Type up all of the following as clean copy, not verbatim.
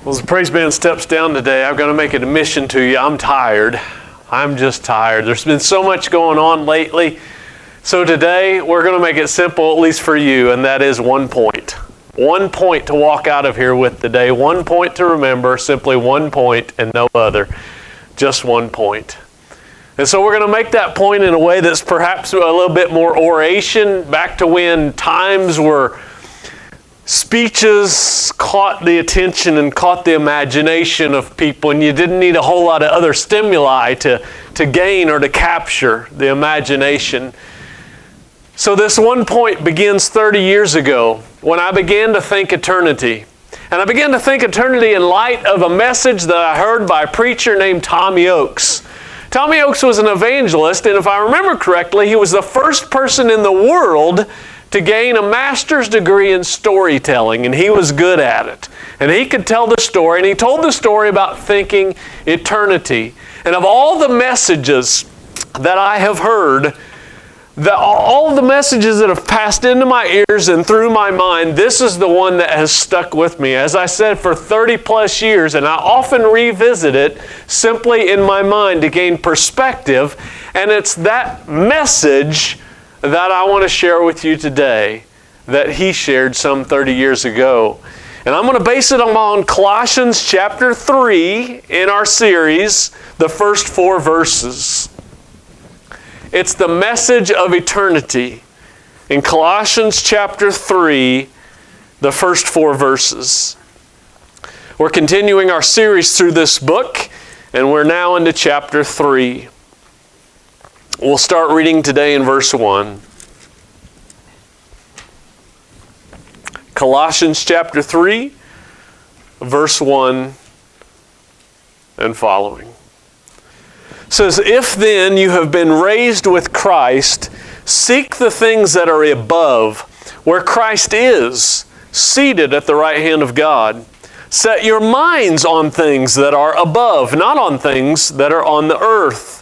Well, as the praise band steps down today, I'm going to make it a mission to you. I'm tired. I'm just tired. There's been so much going on lately. So today, we're going to make it simple, at least for you, and that is 1 point. 1 point to walk out of here with today. 1 point to remember, simply 1 point and no other. Just 1 point. And so we're going to make that point in a way that's perhaps a little bit more oration, back to when times were speeches caught the attention and caught the imagination of people, and you didn't need a whole lot of other stimuli to gain or to capture the imagination. So this 1 point begins 30 years ago when I began to think eternity. And I began to think eternity in light of a message that I heard by a preacher named Tommy Oakes. Tommy Oakes was an evangelist, and if I remember correctly, he was the first person in the world to gain a master's degree in storytelling, and he was good at it. And he could tell the story, and he told the story about thinking eternity. And of all the messages that I have heard, all the messages that have passed into my ears and through my mind, this is the one that has stuck with me. As I said, for 30 plus years, and I often revisit it simply in my mind to gain perspective, and it's that message that I want to share with you today that he shared some 30 years ago. And I'm going to base it on Colossians chapter 3 in our series, the first 4 verses. It's the message of eternity. In Colossians chapter 3, the first 4 verses. We're continuing our series through this book, and we're now into chapter 3. We'll start reading today in verse 1. Colossians chapter 3, verse 1 and following. It says, "If then you have been raised with Christ, seek the things that are above, where Christ is, seated at the right hand of God. Set your minds on things that are above, not on things that are on the earth.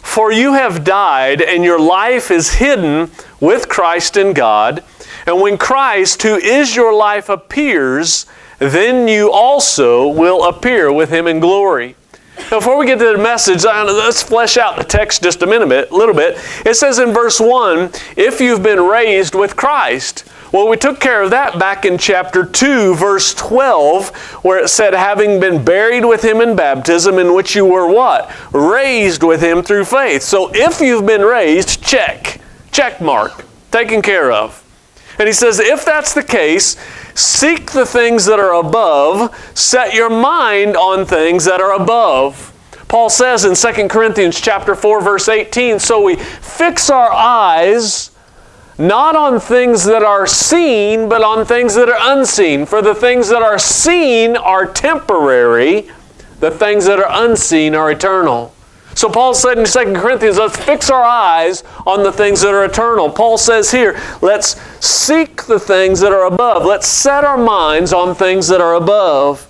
For you have died, and your life is hidden with Christ in God. And when Christ, who is your life, appears, then you also will appear with Him in glory." Now, before we get to the message, let's flesh out the text just a little bit. It says in verse 1, if you've been raised with Christ. Well, we took care of that back in chapter 2, verse 12, where it said, having been buried with Him in baptism, in which you were what? Raised with Him through faith. So if you've been raised, check mark, taken care of. And he says, if that's the case, seek the things that are above, set your mind on things that are above. Paul says in 2 Corinthians chapter 4, verse 18, so we fix our eyes not on things that are seen, but on things that are unseen. For the things that are seen are temporary, the things that are unseen are eternal. So Paul said in 2 Corinthians, let's fix our eyes on the things that are eternal. Paul says here, let's seek the things that are above. Let's set our minds on things that are above.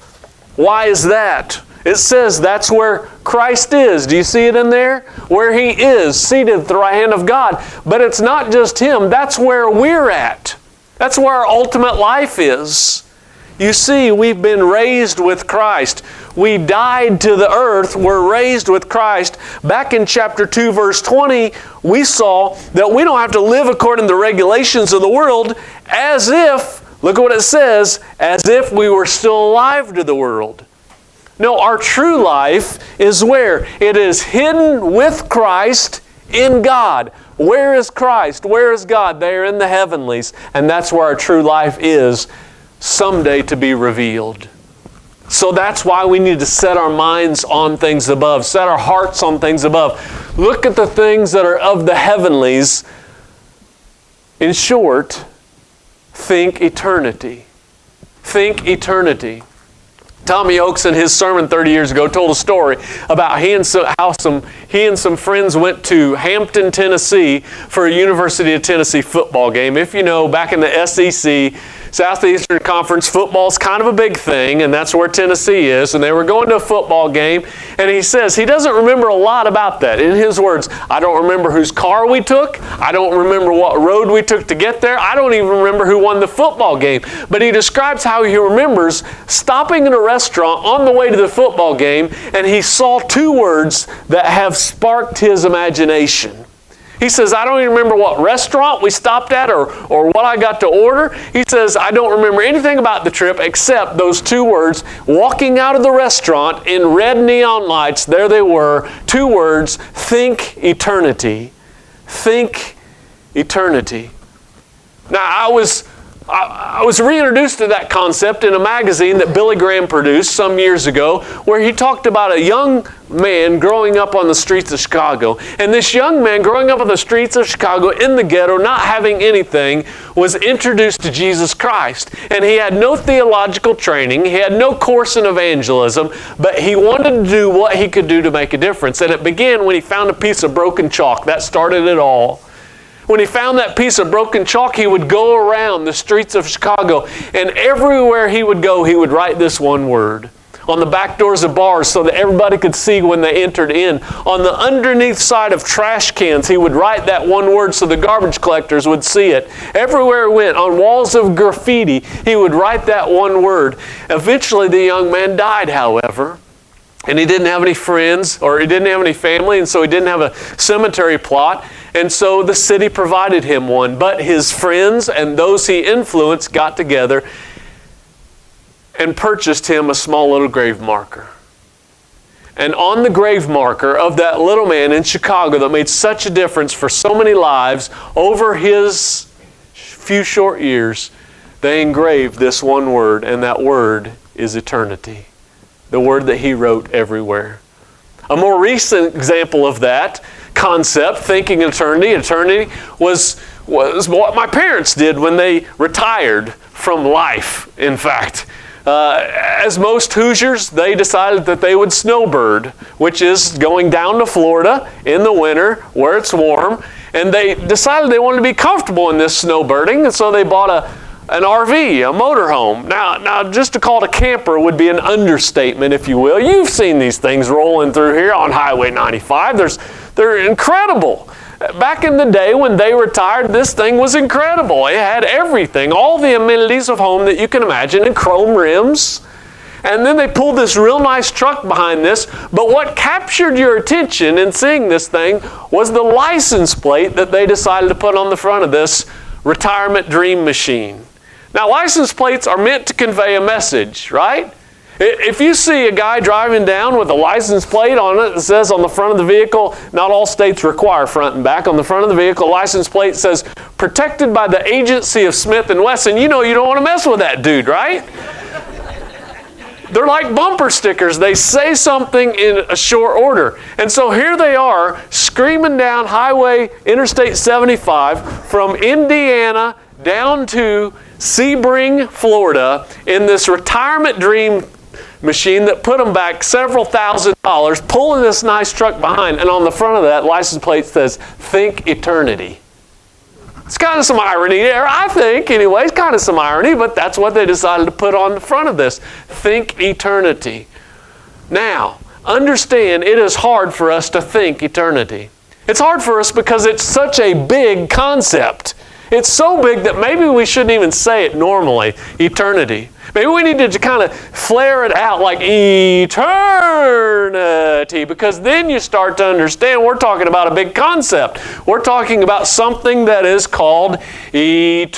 Why is that? It says that's where Christ is. Do you see it in there? Where He is, seated at the right hand of God. But it's not just Him. That's where we're at. That's where our ultimate life is. You see, we've been raised with Christ. We died to the earth. We're raised with Christ. Back in chapter 2, verse 20, we saw that we don't have to live according to the regulations of the world as if, look at what it says, as if we were still alive to the world. No, our true life is where? It is hidden with Christ in God. Where is Christ? Where is God? They are in the heavenlies. And that's where our true life is someday to be revealed. So that's why we need to set our minds on things above. Set our hearts on things above. Look at the things that are of the heavenlies. In short, think eternity. Think eternity. Tommy Oakes in his sermon 30 years ago told a story about he and some friends went to Hampton, Tennessee for a University of Tennessee football game. If you know, back in the SEC, Southeastern Conference football's kind of a big thing, and that's where Tennessee is, and they were going to a football game, and he says he doesn't remember a lot about that. In his words, I don't remember whose car we took. I don't remember what road we took to get there. I don't even remember who won the football game. But he describes how he remembers stopping in a restaurant on the way to the football game, and he saw two words that have sparked his imagination. He says, I don't even remember what restaurant we stopped at or what I got to order. He says, I don't remember anything about the trip except those two words. Walking out of the restaurant in red neon lights, there they were, two words, think eternity. Think eternity. Now, I was reintroduced to that concept in a magazine that Billy Graham produced some years ago, where he talked about a young man growing up on the streets of Chicago. And this young man growing up on the streets of Chicago in the ghetto, not having anything, was introduced to Jesus Christ. And he had no theological training. He had no course in evangelism, but he wanted to do what he could do to make a difference. And it began when he found a piece of broken chalk. That started it all. When he found that piece of broken chalk, he would go around the streets of Chicago, and everywhere he would go, he would write this one word on the back doors of bars so that everybody could see when they entered in. On the underneath side of trash cans, he would write that one word so the garbage collectors would see it. Everywhere he went, on walls of graffiti, he would write that one word. Eventually, the young man died, however. And he didn't have any friends, or he didn't have any family, and so he didn't have a cemetery plot. And so the city provided him one. But his friends and those he influenced got together and purchased him a small little grave marker. And on the grave marker of that little man in Chicago that made such a difference for so many lives over his few short years, they engraved this one word, and that word is eternity. The word that he wrote everywhere. A more recent example of that concept, thinking eternity, was what my parents did when they retired from life, in fact. As most Hoosiers, they decided that they would snowbird, which is going down to Florida in the winter where it's warm. And they decided they wanted to be comfortable in this snowbirding, and so they bought an RV, a motorhome. Now, just to call it a camper would be an understatement, if you will. You've seen these things rolling through here on Highway 95. They're incredible. Back in the day when they retired, this thing was incredible. It had everything, all the amenities of home that you can imagine, and chrome rims. And then they pulled this real nice truck behind this. But what captured your attention in seeing this thing was the license plate that they decided to put on the front of this retirement dream machine. Now, license plates are meant to convey a message, right? If you see a guy driving down with a license plate on it that says on the front of the vehicle, not all states require front and back, on the front of the vehicle, license plate says, protected by the agency of Smith & Wesson, you know you don't want to mess with that dude, right? They're like bumper stickers. They say something in a short order. And so here they are, screaming down Highway Interstate 75 from Indiana down to Sebring, Florida, in this retirement dream machine that put them back several $1,000s, pulling this nice truck behind, and on the front of that license plate says, think eternity. It's kind of some irony there, I think, anyway. It's kind of some irony, but that's what they decided to put on the front of this. Think eternity. Now, understand it is hard for us to think eternity. It's hard for us because it's such a big concept. It's so big that maybe we shouldn't even say it normally, eternity. Maybe we need to kind of flare it out like eternity, because then you start to understand we're talking about a big concept. We're talking about something that is called eternity.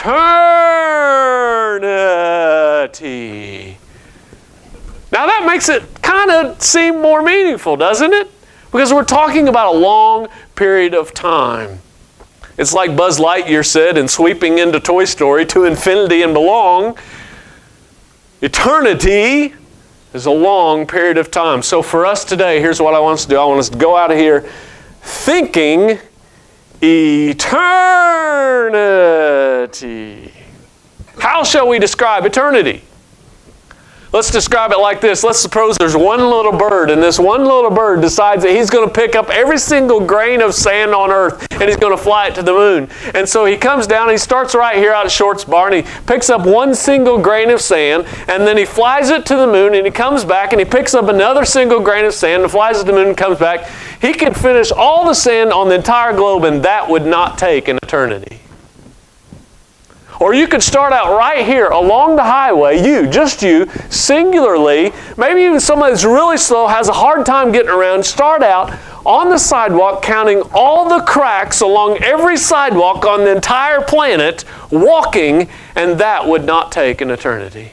Now that makes it kind of seem more meaningful, doesn't it? Because we're talking about a long period of time. It's like Buzz Lightyear said in Sweeping into Toy Story, to infinity and belong. Eternity is a long period of time. So for us today, here's what I want us to do. I want us to go out of here thinking eternity. How shall we describe eternity? Let's describe it like this. Let's suppose there's one little bird, and this one little bird decides that he's going to pick up every single grain of sand on earth, and he's going to fly it to the moon. And so he comes down, and he starts right here out at Short's Bar, and he picks up one single grain of sand, and then he flies it to the moon, and he comes back, and he picks up another single grain of sand, and flies it to the moon, and comes back. He could finish all the sand on the entire globe, and that would not take an eternity. Or you could start out right here along the highway, just you, singularly, maybe even somebody that's really slow, has a hard time getting around, start out on the sidewalk counting all the cracks along every sidewalk on the entire planet, walking, and that would not take an eternity.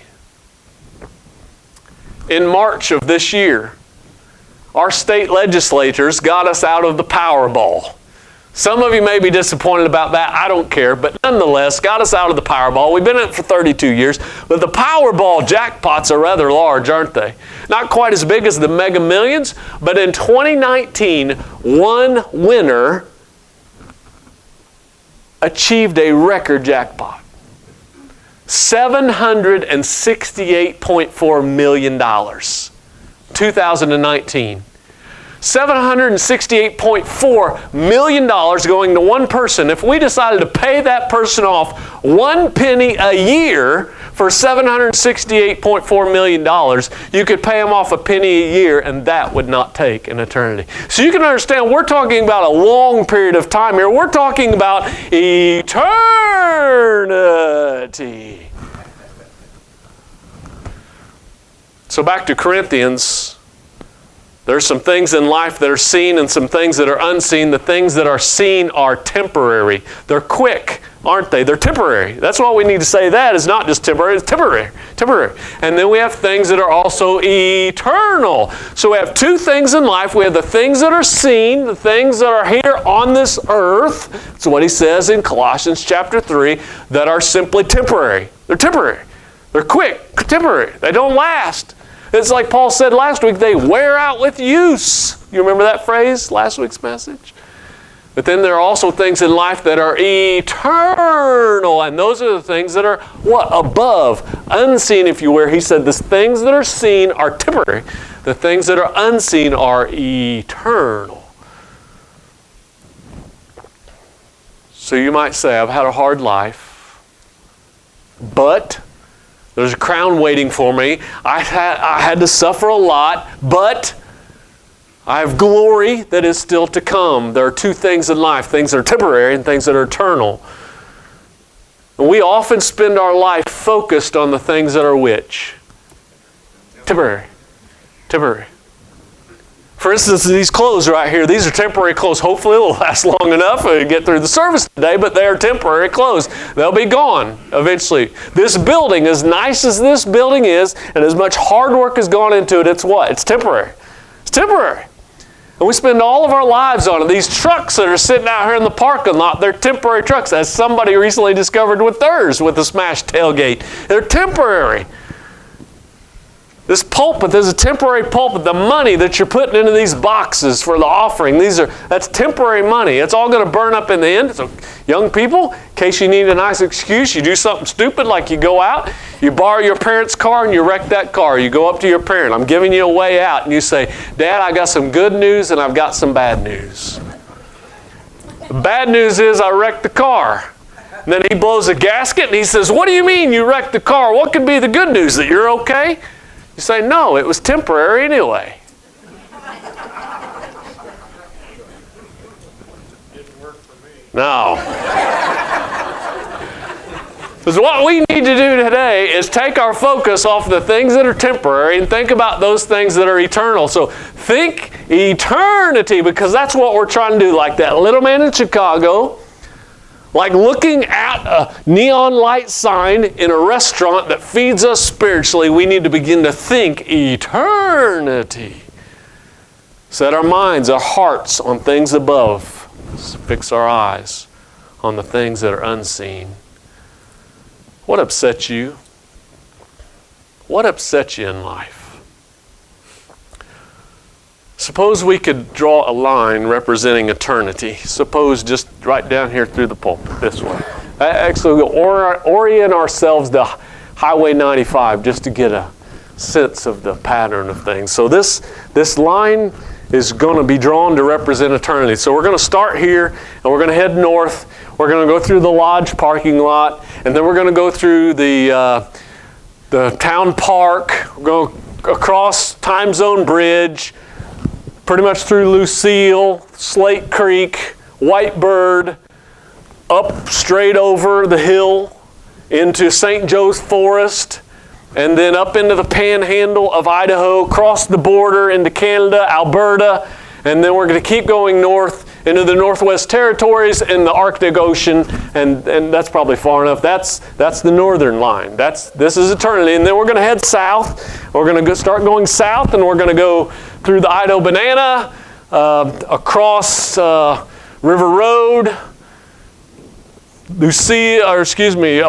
In March of this year, our state legislators got us out of the Powerball. Some of you may be disappointed about that. I don't care. But nonetheless, got us out of the Powerball. We've been in it for 32 years. But the Powerball jackpots are rather large, aren't they? Not quite as big as the Mega Millions. But in 2019, one winner achieved a record jackpot. $768.4 million. 2019. $768.4 million going to one person. If we decided to pay that person off 1 penny a year for $768.4 million, you could pay them off a penny a year, and that would not take an eternity. So you can understand, we're talking about a long period of time here. We're talking about eternity. So back to Corinthians. There's some things in life that are seen and some things that are unseen. The things that are seen are temporary. They're quick, aren't they? They're temporary. That's why we need to say that. It's not just temporary, it's temporary. Temporary. And then we have things that are also eternal. So we have two things in life. We have the things that are seen, the things that are here on this earth. That's what he says in Colossians chapter 3, that are simply temporary. They're temporary. They're quick, temporary. They don't last. It's like Paul said last week, they wear out with use. You remember that phrase, last week's message? But then there are also things in life that are eternal. And those are the things that are, what? Above, unseen, if you will. He said the things that are seen are temporary. The things that are unseen are eternal. So you might say, I've had a hard life, but there's a crown waiting for me. I had to suffer a lot, but I have glory that is still to come. There are two things in life, things that are temporary and things that are eternal. And we often spend our life focused on the things that are which? Temporary. Temporary. For instance, these clothes right here, these are temporary clothes. Hopefully it'll last long enough to get through the service today, but they are temporary clothes. They'll be gone eventually. This building, as nice as this building is, and as much hard work has gone into it, it's what? It's temporary. It's temporary. And we spend all of our lives on it. These trucks that are sitting out here in the parking lot, they're temporary trucks, as somebody recently discovered with theirs with a smashed tailgate. They're temporary. This pulpit is a temporary pulpit. The money that you're putting into these boxes for the offering, that's temporary money. It's all going to burn up in the end. So young people, in case you need a nice excuse, you do something stupid like you go out, you borrow your parent's car and you wreck that car. You go up to your parent, I'm giving you a way out, and you say, Dad, I got some good news and I've got some bad news. The bad news is I wrecked the car. And then he blows a gasket and he says, what do you mean you wrecked the car? What could be the good news, that you're okay? You say, no, it was temporary anyway. Didn't work for me. No. Because what we need to do today is take our focus off the things that are temporary and think about those things that are eternal. So think eternity, because that's what we're trying to do. Like that little man in Chicago, like looking at a neon light sign in a restaurant that feeds us spiritually, we need to begin to think eternity. Set our minds, our hearts on things above. Fix our eyes on the things that are unseen. What upsets you? What upsets you in life? Suppose we could draw a line representing eternity. Suppose just right down here through the pulpit, this way. Actually, we'll orient ourselves to Highway 95 just to get a sense of the pattern of things. So this line is going to be drawn to represent eternity. So we're going to start here, and we're going to head north. We're going to go through the lodge parking lot, and then we're going to go through the town park. We're going across Time Zone Bridge, pretty much through Lucille, Slate Creek, White Bird, up straight over the hill into St. Joe's Forest, and then up into the panhandle of Idaho, across the border into Canada, Alberta, and then we're going to keep going north into the Northwest Territories and the Arctic Ocean, and that's probably far enough. That's the northern line. This is eternity. And then we're going to head south. We're going to start going south, and we're going to go through the Idaho Banana, across River Road,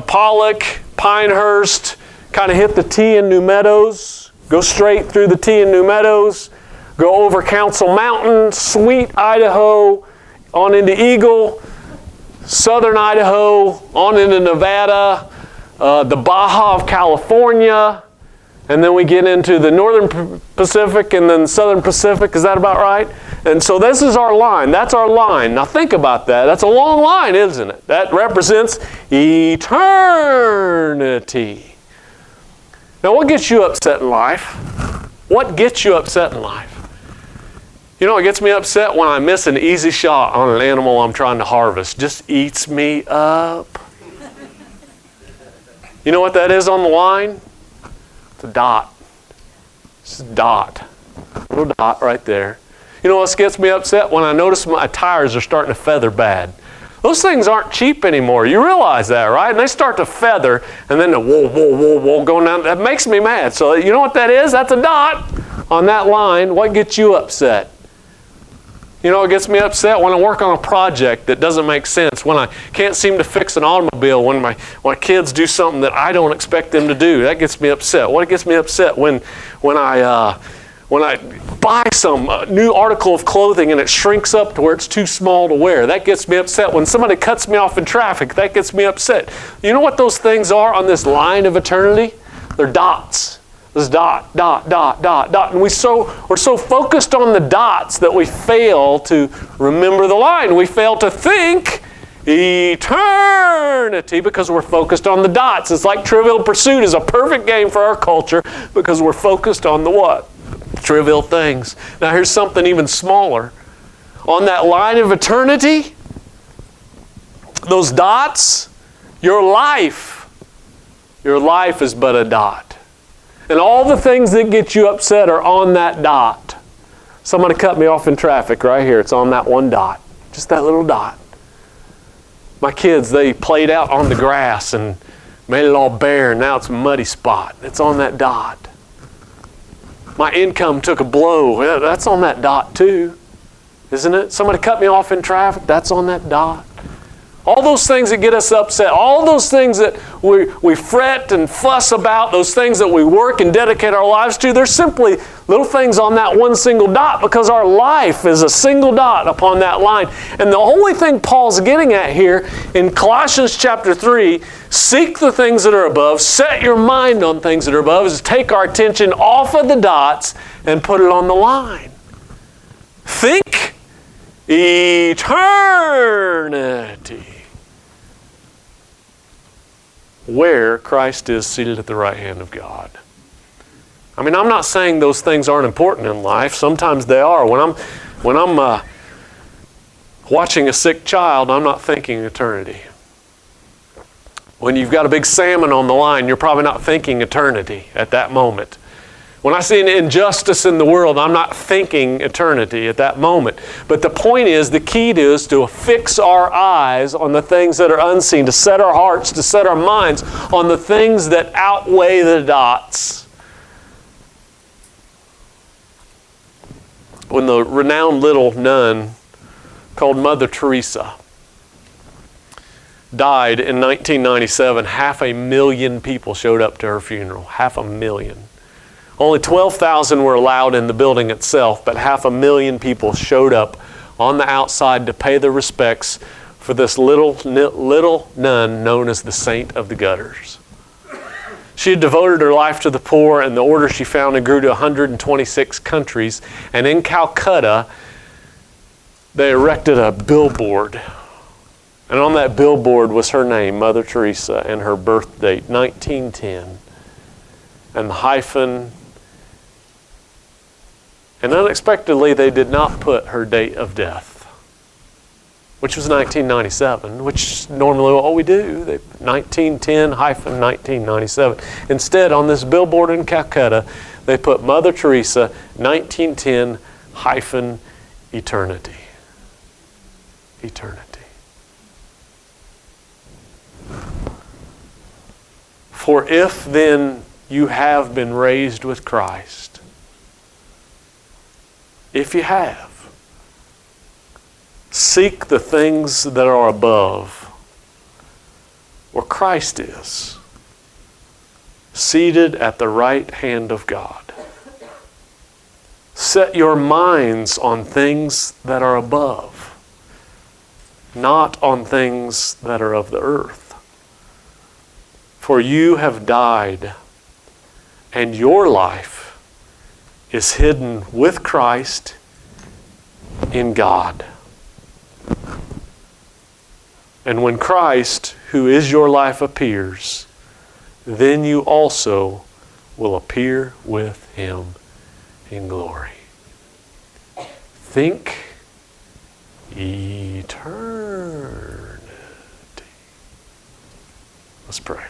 Pollock, Pinehurst, kind of hit the T in New Meadows, go straight through the T in New Meadows, go over Council Mountain, Sweet, Idaho, on into Eagle, southern Idaho, on into Nevada, the Baja of California, and then we get into the northern Pacific and then southern Pacific. Is that about right? And so this is our line. That's our line. Now think about that. That's a long line, isn't it? That represents eternity. Now what gets you upset in life? What gets you upset in life? You know, it gets me upset when I miss an easy shot on an animal I'm trying to harvest. Just eats me up. You know what that is on the line? It's a dot. It's a dot. A little dot right there. You know what gets me upset? When I notice my tires are starting to feather bad. Those things aren't cheap anymore. You realize that, right? And they start to feather, and then the whoa, going down. That makes me mad. So you know what that is? That's a dot on that line. What gets you upset? You know, it gets me upset when I work on a project that doesn't make sense, when I can't seem to fix an automobile, when my kids do something that I don't expect them to do. That gets me upset. What gets me upset? When I buy some new article of clothing and it shrinks up to where it's too small to wear. That gets me upset. When somebody cuts me off in traffic, that gets me upset. You know what those things are on this line of eternity? They're dots. This dot, dot, dot, dot, dot. And we're so focused on the dots that we fail to remember the line. We fail to think eternity because we're focused on the dots. It's like Trivial Pursuit is a perfect game for our culture because we're focused on the what? Trivial things. Now here's something even smaller. On that line of eternity, those dots, your life is but a dot. And all the things that get you upset are on that dot. Somebody cut me off in traffic right here. It's on that one dot. Just that little dot. My kids, they played out on the grass and made it all bare, and now it's a muddy spot. It's on that dot. My income took a blow. Yeah, that's on that dot too, isn't it? Somebody cut me off in traffic. That's on that dot. All those things that get us upset, all those things that we fret and fuss about, those things that we work and dedicate our lives to, they're simply little things on that one single dot because our life is a single dot upon that line. And the only thing Paul's getting at here in Colossians chapter 3, seek the things that are above, set your mind on things that are above, is take our attention off of the dots and put it on the line. Think eternity, where Christ is seated at the right hand of God. I mean, I'm not saying those things aren't important in life. Sometimes they are. When I'm watching a sick child, I'm not thinking eternity. When you've got a big salmon on the line, you're probably not thinking eternity at that moment. When I see an injustice in the world, I'm not thinking eternity at that moment. But the point is, the key is to fix our eyes on the things that are unseen, to set our hearts, to set our minds on the things that outweigh the dots. When the renowned little nun called Mother Teresa died in 1997, 500,000 people showed up to her funeral. 500,000. Only 12,000 were allowed in the building itself, but 500,000 people showed up on the outside to pay their respects for this little nun known as the Saint of the Gutters. She had devoted her life to the poor, and the order she founded grew to 126 countries. And in Calcutta, they erected a billboard. And on that billboard was her name, Mother Teresa, and her birth date, 1910. And the hyphen. And unexpectedly, they did not put her date of death, which was 1997, which is normally what we do. 1910-1997. Instead, on this billboard in Calcutta, they put Mother Teresa, 1910-eternity. Eternity. For if then you have been raised with Christ, if you have, seek the things that are above, where Christ is, seated at the right hand of God. Set your minds on things that are above, not on things that are of the earth. For you have died, and your life is hidden with Christ in God. And when Christ, who is your life, appears, then you also will appear with him in glory. Think eternity. Let's pray.